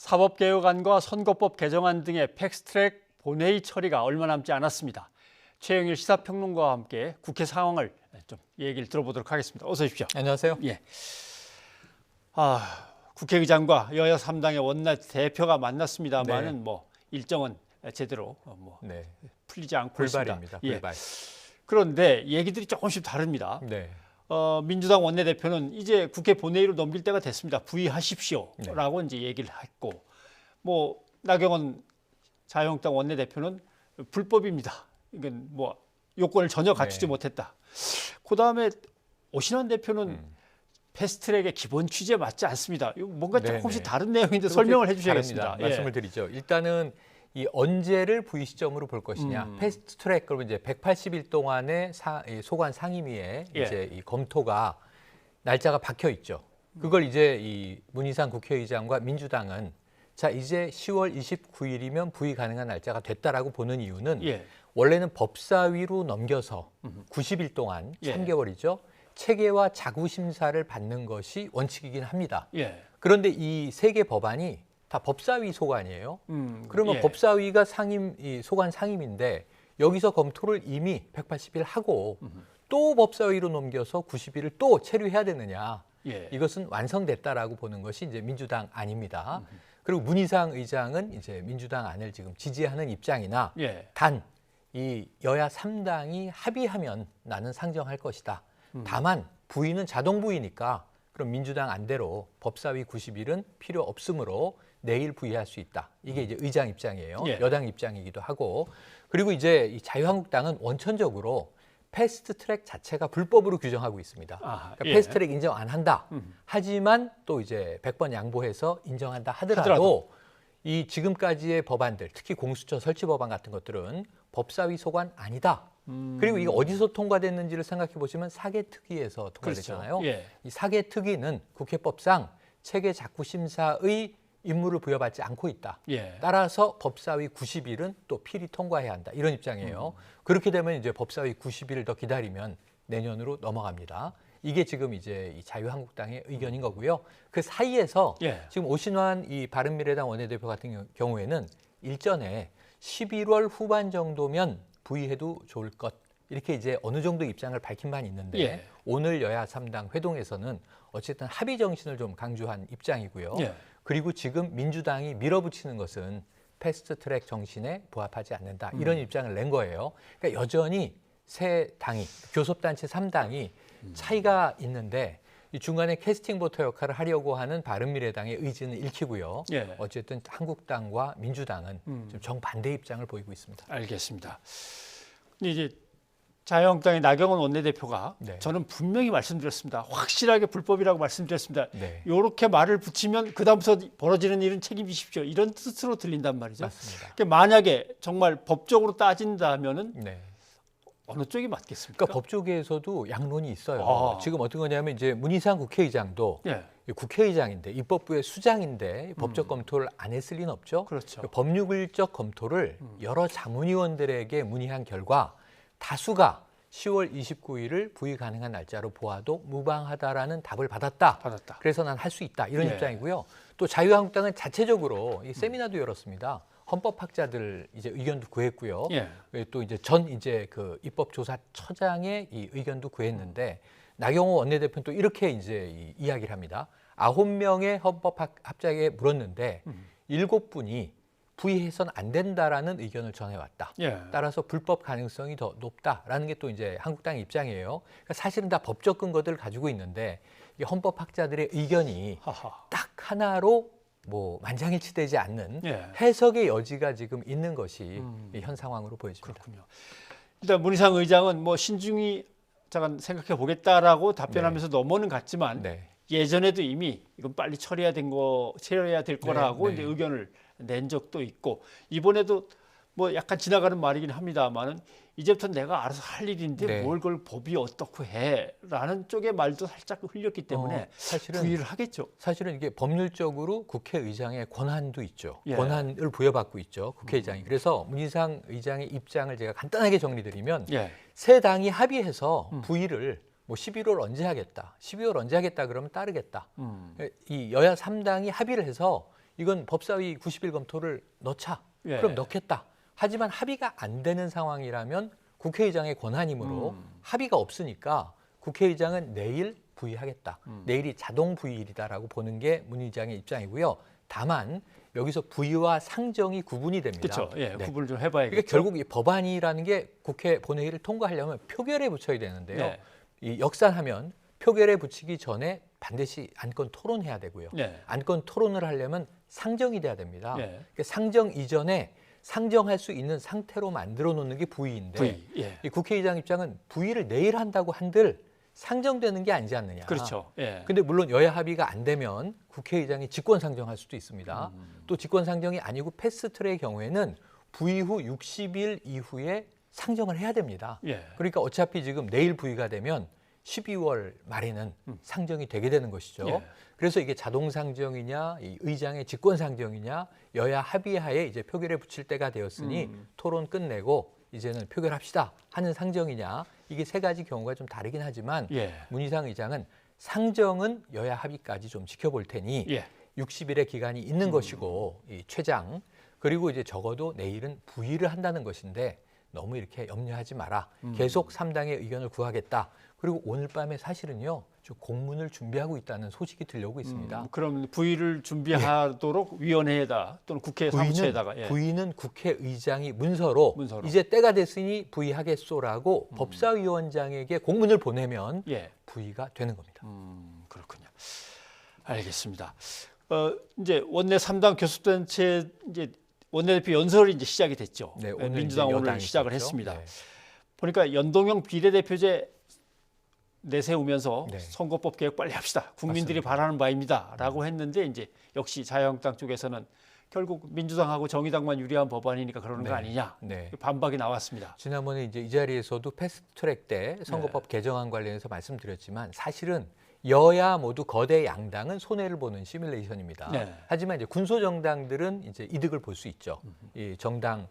사법개혁안과 선거법 개정안 등의 패스트트랙 본회의 처리가 얼마 남지 않았습니다. 최영일 시사평론가와 함께 국회 상황을 좀 얘기를 들어보도록 하겠습니다. 어서 오십시오. 안녕하세요. 예. 국회의장과 여야 3당의 원내대표가 만났습니다만은 네. 뭐 일정은 제대로 네. 풀리지 않고 불발입니다. 있습니다. 불발. 그런데 얘기들이 조금씩 다릅니다. 네. 민주당 원내대표는 이제 국회 본회의로 넘길 때가 됐습니다. 부의하십시오라고 이제 얘기를 했고, 뭐 나경원 자유한국당 원내대표는 불법입니다. 이건 뭐 요건을 전혀 갖추지 못했다. 그 다음에 오신환 대표는 패스트트랙의 기본 취지에 맞지 않습니다. 이거 뭔가 조금씩 다른 내용인데 설명을 해주셔야겠습니다. 말씀을 드리죠. 일단은 이 언제를 부의 시점으로 볼 것이냐. 패스트트랙 그러면 이제 180일 동안의 소관 상임위에 이제 이 검토가 날짜가 박혀 있죠. 그걸 이제 이 문희상 국회의장과 민주당은 자 이제 10월 29일이면 부의 가능한 날짜가 됐다라고 보는 이유는 원래는 법사위로 넘겨서 90일 동안 3개월이죠. 체계와 자구 심사를 받는 것이 원칙이긴 합니다. 그런데 이 세 개 법안이 다 법사위 소관이에요. 그러면 법사위가 소관 상임인데 여기서 검토를 이미 180일 하고 또 법사위로 넘겨서 90일을 또 체류해야 되느냐. 이것은 완성됐다라고 보는 것이 이제 민주당 안입니다. 그리고 문희상 의장은 이제 민주당 안을 지금 지지하는 입장이나 단 이 여야 3당이 합의하면 나는 상정할 것이다. 다만 부의는 자동 부의니까 그럼 민주당 안대로 법사위 90일은 필요 없으므로 내일 부의할 수 있다. 이게 이제 의장 입장이에요. 여당 입장이기도 하고. 그리고 이제 이 자유한국당은 원천적으로 패스트트랙 자체가 불법으로 규정하고 있습니다. 그러니까 패스트트랙 인정 안 한다. 하지만 또 이제 100번 양보해서 인정한다 하더라도 이 지금까지의 법안들, 특히 공수처 설치 법안 같은 것들은 법사위 소관 아니다. 그리고 이게 어디서 통과됐는지를 생각해 보시면 사개특위에서 통과됐잖아요. 이 사개특위는 국회법상 체계 자구 심사의 임무를 부여받지 않고 있다. 따라서 법사위 90일은 또 필히 통과해야 한다. 이런 입장이에요. 그렇게 되면 이제 법사위 90일을 더 기다리면 내년으로 넘어갑니다. 이게 지금 이제 이 자유한국당의 의견인 거고요. 그 사이에서 지금 오신환 이 바른미래당 원내대표 같은 경우에는 일전에 11월 후반 정도면 부의해도 좋을 것 이렇게 이제 어느 정도 입장을 밝힌 바는 있는데 오늘 여야 3당 회동에서는 어쨌든 합의 정신을 좀 강조한 입장이고요. 그리고 지금 민주당이 밀어붙이는 것은 패스트트랙 정신에 부합하지 않는다. 이런 입장을 낸 거예요. 그러니까 여전히 세 당이 교섭단체 3당이 차이가 있는데 이 중간에 캐스팅 보터 역할을 하려고 하는 바른미래당의 의지는 읽히고요. 어쨌든 한국당과 민주당은 좀 정반대 입장을 보이고 있습니다. 알겠습니다. 이제 자유한국당의 나경원 원내대표가 저는 분명히 말씀드렸습니다. 확실하게 불법이라고 말씀드렸습니다. 이렇게 말을 붙이면 그다음부터 벌어지는 일은 책임지십시오. 이런 뜻으로 들린단 말이죠. 맞습니다. 그러니까 만약에 정말 법적으로 따진다면은 어느 쪽이 맞겠습니까? 그러니까 법조계에서도 양론이 있어요. 지금 어떤 거냐면 이제 문희상 국회의장도 국회의장인데 입법부의 수장인데 법적 검토를 안 했을 리는 없죠. 그렇죠. 법률적 검토를 여러 자문위원들에게 문의한 결과 다수가 10월 29일을 부의 가능한 날짜로 보아도 무방하다라는 답을 받았다. 그래서 난 할 수 있다. 이런 입장이고요. 또 자유한국당은 자체적으로 이 세미나도 열었습니다. 헌법학자들 이제 의견도 구했고요. 또 이제 전 이제 그 입법조사처장의 이 의견도 구했는데 나경원 원내대표는 또 이렇게 이제 이야기를 합니다. 9명의 헌법학자에게 물었는데 7분이 부의해서는 안 된다라는 의견을 전해왔다. 따라서 불법 가능성이 더 높다라는 게 또 이제 한국당의 입장이에요. 그러니까 사실은 다 법적 근거들을 가지고 있는데 이 헌법학자들의 의견이 딱 하나로 뭐 만장일치되지 않는 해석의 여지가 지금 있는 것이 현 상황으로 보여집니다. 그렇군요. 일단 문희상 의장은 뭐 신중히 잠깐 생각해 보겠다라고 답변하면서 넘어는 갔지만 예전에도 이미 이건 빨리 처리해야 될 거라고 이제 의견을 낸 적도 있고 이번에도 뭐 약간 지나가는 말이긴 합니다만은 이제부터 내가 알아서 할 일인데 뭘 그걸 법이 어떻고 해라는 쪽의 말도 살짝 흘렸기 때문에 사실은 부의를 하겠죠. 사실은 이게 법률적으로 국회의장의 권한도 있죠. 권한을 부여받고 있죠. 국회의장이. 그래서 문희상 의장의 입장을 제가 간단하게 정리드리면 세 당이 합의해서 부의를 뭐 11월 언제 하겠다, 12월 언제 하겠다 그러면 따르겠다. 이 여야 3당이 합의를 해서 이건 법사위 90일 검토를 넣자. 예. 그럼 넣겠다. 하지만 합의가 안 되는 상황이라면 국회의장의 권한이므로 합의가 없으니까 국회의장은 내일 부의하겠다. 내일이 자동 부의일이다라고 보는 게 문 의장의 입장이고요. 다만 여기서 부의와 상정이 구분이 됩니다. 그렇죠. 예, 네. 구분을 좀 해봐야겠죠. 그러니까 결국 이 법안이라는 게 국회 본회의를 통과하려면 표결에 붙여야 되는데요. 네. 이 역산하면 표결에 붙이기 전에 반드시 안건 토론해야 되고요. 네. 안건 토론을 하려면 상정이 돼야 됩니다. 네. 그러니까 상정 이전에 상정할 수 있는 상태로 만들어 놓는 게 부의인데 부의. 예. 이 국회의장 입장은 부의를 내일 한다고 한들 상정되는 게 아니지 않느냐. 그렇죠. 예. 근데 물론 여야 합의가 안 되면 국회의장이 직권 상정할 수도 있습니다. 또 직권 상정이 아니고 패스트트랙의 경우에는 부의 후 60일 이후에 상정을 해야 됩니다. 예. 그러니까 어차피 지금 내일 부의가 되면 12월 말에는 상정이 되게 되는 것이죠. 예. 그래서 이게 자동 상정이냐, 이 의장의 직권 상정이냐, 여야 합의하에 이제 표결에 붙일 때가 되었으니 토론 끝내고 이제는 표결합시다 하는 상정이냐, 이게 세 가지 경우가 좀 다르긴 하지만 예. 문희상 의장은 상정은 여야 합의까지 좀 지켜볼 테니 예. 60일의 기간이 있는 것이고 이 최장 그리고 이제 적어도 내일은 부의를 한다는 것인데 너무 이렇게 염려하지 마라. 계속 3당의 의견을 구하겠다. 그리고 오늘 밤에 사실은요, 좀 공문을 준비하고 있다는 소식이 들려오고 있습니다. 그럼 부의를 준비하도록 위원회에다 또는 국회 사무처에다가 예. 부의는 국회의장이 문서로 이제 때가 됐으니 부의하겠소라고 법사위원장에게 공문을 보내면 예. 부의가 되는 겁니다. 그렇군요. 알겠습니다. 이제 원내 3당 교섭단체 이제 원내대표 연설이 이제 시작이 됐죠. 네, 오늘 민주당 이제 오늘 여당이 시작을 있었죠. 했습니다. 네. 보니까 연동형 비례대표제 내세우면서 네. 선거법 개혁 빨리 합시다. 국민들이 맞습니다. 바라는 바입니다라고 했는데 이제 역시 자유한국당 쪽에서는 결국 민주당하고 정의당만 유리한 법안이니까 그러는 거 아니냐 네. 반박이 나왔습니다. 지난번에 이제 이 자리에서도 패스트트랙 때 선거법 개정안 관련해서 말씀드렸지만 사실은 여야 모두 거대 양당은 손해를 보는 시뮬레이션입니다. 네. 하지만 이제 군소 정당들은 이제 이득을 볼 수 있죠. 이 정당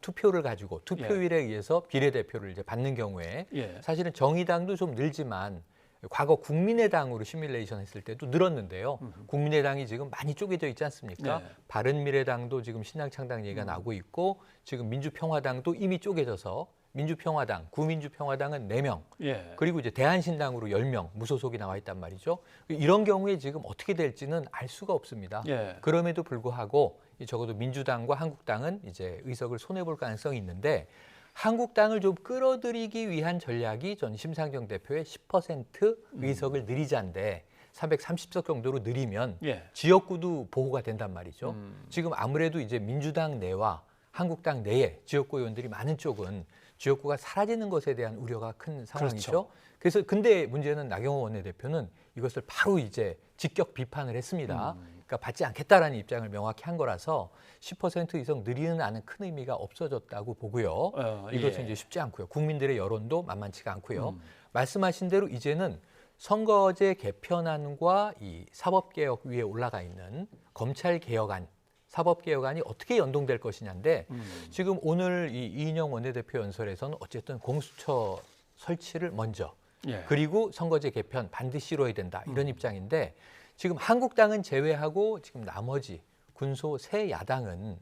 투표를 가지고 투표율에 의해서 비례대표를 이제 받는 경우에 예. 사실은 정의당도 좀 늘지만 과거 국민의당으로 시뮬레이션 했을 때도 늘었는데요. 국민의당이 지금 많이 쪼개져 있지 않습니까? 네. 바른미래당도 지금 신당창당 얘기가 나오고 있고 지금 민주평화당도 이미 쪼개져서 민주평화당, 구민주평화당은 4명, 예. 그리고 이제 대한신당으로 10명 무소속이 나와 있단 말이죠. 이런 경우에 지금 어떻게 될지는 알 수가 없습니다. 예. 그럼에도 불구하고 적어도 민주당과 한국당은 이제 의석을 손해볼 가능성이 있는데 한국당을 좀 끌어들이기 위한 전략이 전 심상정 대표의 10% 의석을 늘리자인데 330석 정도로 늘리면 예. 지역구도 보호가 된단 말이죠. 지금 아무래도 이제 민주당 내와 한국당 내에 지역구 의원들이 많은 쪽은 지역구가 사라지는 것에 대한 우려가 큰 상황이죠. 그렇죠. 그래서 근데 문제는 나경원 원내대표는 이것을 바로 이제 직격 비판을 했습니다. 그러니까 받지 않겠다라는 입장을 명확히 한 거라서 10% 이상 늘리는 않은 큰 의미가 없어졌다고 보고요. 이것은 예. 이제 쉽지 않고요. 국민들의 여론도 만만치가 않고요. 말씀하신 대로 이제는 선거제 개편안과 이 사법개혁 위에 올라가 있는 검찰개혁안, 사법개혁안이 어떻게 연동될 것이냐인데 지금 오늘 이 이인영 원내대표 연설에서는 어쨌든 공수처 설치를 먼저 예. 그리고 선거제 개편 반드시 이뤄야 된다 이런 입장인데 지금 한국당은 제외하고 지금 나머지 군소 세 야당은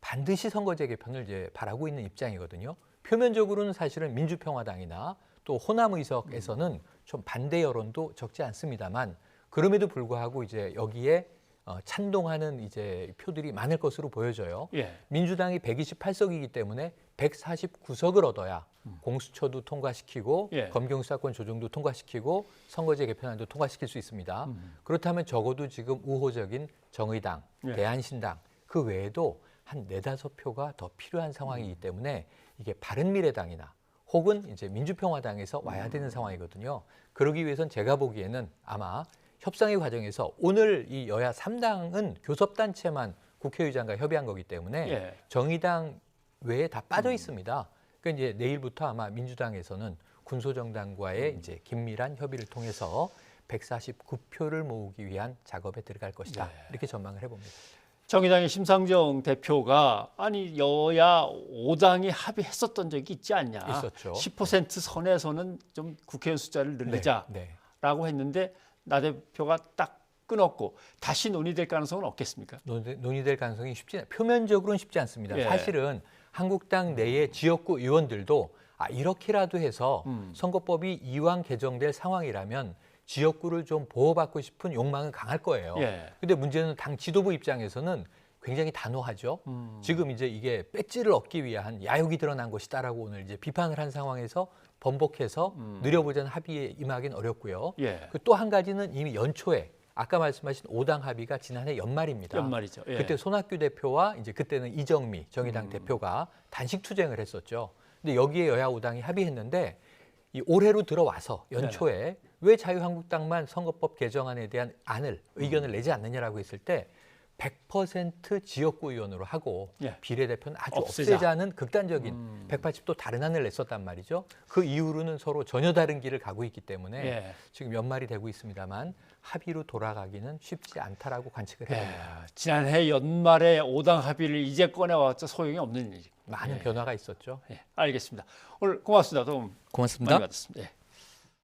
반드시 선거제 개편을 이제 바라고 있는 입장이거든요. 표면적으로는 사실은 민주평화당이나 또 호남 의석에서는 좀 반대 여론도 적지 않습니다만 그럼에도 불구하고 이제 여기에 찬동하는 이제 표들이 많을 것으로 보여져요. 예. 민주당이 128석이기 때문에 149석을 얻어야 공수처도 통과시키고 예. 검경수사권 조정도 통과시키고 선거제 개편안도 통과시킬 수 있습니다. 그렇다면 적어도 지금 우호적인 정의당, 예. 대한신당 그 외에도 한 4-5표가 더 필요한 상황이기 때문에 이게 바른미래당이나 혹은 이제 민주평화당에서 와야 되는 상황이거든요. 그러기 위해선 제가 보기에는 아마 협상의 과정에서 오늘 이 여야 3당은 교섭단체만 국회의장과 협의한 거기 때문에 예. 정의당 외에 다 빠져 있습니다. 그러니까 이제 내일부터 아마 민주당에서는 군소정당과의 이제 긴밀한 협의를 통해서 149표를 모으기 위한 작업에 들어갈 것이다. 네. 이렇게 전망을 해봅니다. 정의당의 심상정 대표가 아니 여야 5당이 합의했었던 적이 있지 않냐. 있었죠. 10% 선에서는 좀 국회의원 숫자를 늘리자라고 네. 했는데 나 대표가 딱 끊었고 다시 논의될 가능성은 없겠습니까? 논의될 가능성이 표면적으로는 쉽지 않습니다. 예. 사실은 한국당 내의 지역구 의원들도 이렇게라도 해서 선거법이 이왕 개정될 상황이라면 지역구를 좀 보호받고 싶은 욕망은 강할 거예요. 그런데 문제는 당 지도부 입장에서는 굉장히 단호하죠. 지금 이제 이게 배지를 얻기 위한 야욕이 드러난 것이다라고 오늘 이제 비판을 한 상황에서 번복해서 느려보자는 합의에 임하기는 어렵고요. 또 한 가지는 이미 연초에 아까 말씀하신 5당 합의가 지난해 연말입니다. 연말이죠. 그때 손학규 대표와 이제 그때는 이정미 정의당 대표가 단식 투쟁을 했었죠. 근데 여기에 여야 5당이 합의했는데 이 올해로 들어와서 연초에 왜 자유한국당만 선거법 개정안에 대한 의견을 내지 않느냐라고 했을 때 100% 지역구 의원으로 하고 비례대표는 아주 없애자는 극단적인 180도 다른 안을 냈었단 말이죠. 그 이후로는 서로 전혀 다른 길을 가고 있기 때문에 지금 연말이 되고 있습니다만 합의로 돌아가기는 쉽지 않다라고 관측을 해봅니다. 지난해 연말에 5당 합의를 이제 꺼내왔자 소용이 없는 일이고 많은 변화가 있었죠. 알겠습니다. 오늘 고맙습니다. 도움 고맙습니다. 많이 받았습니다.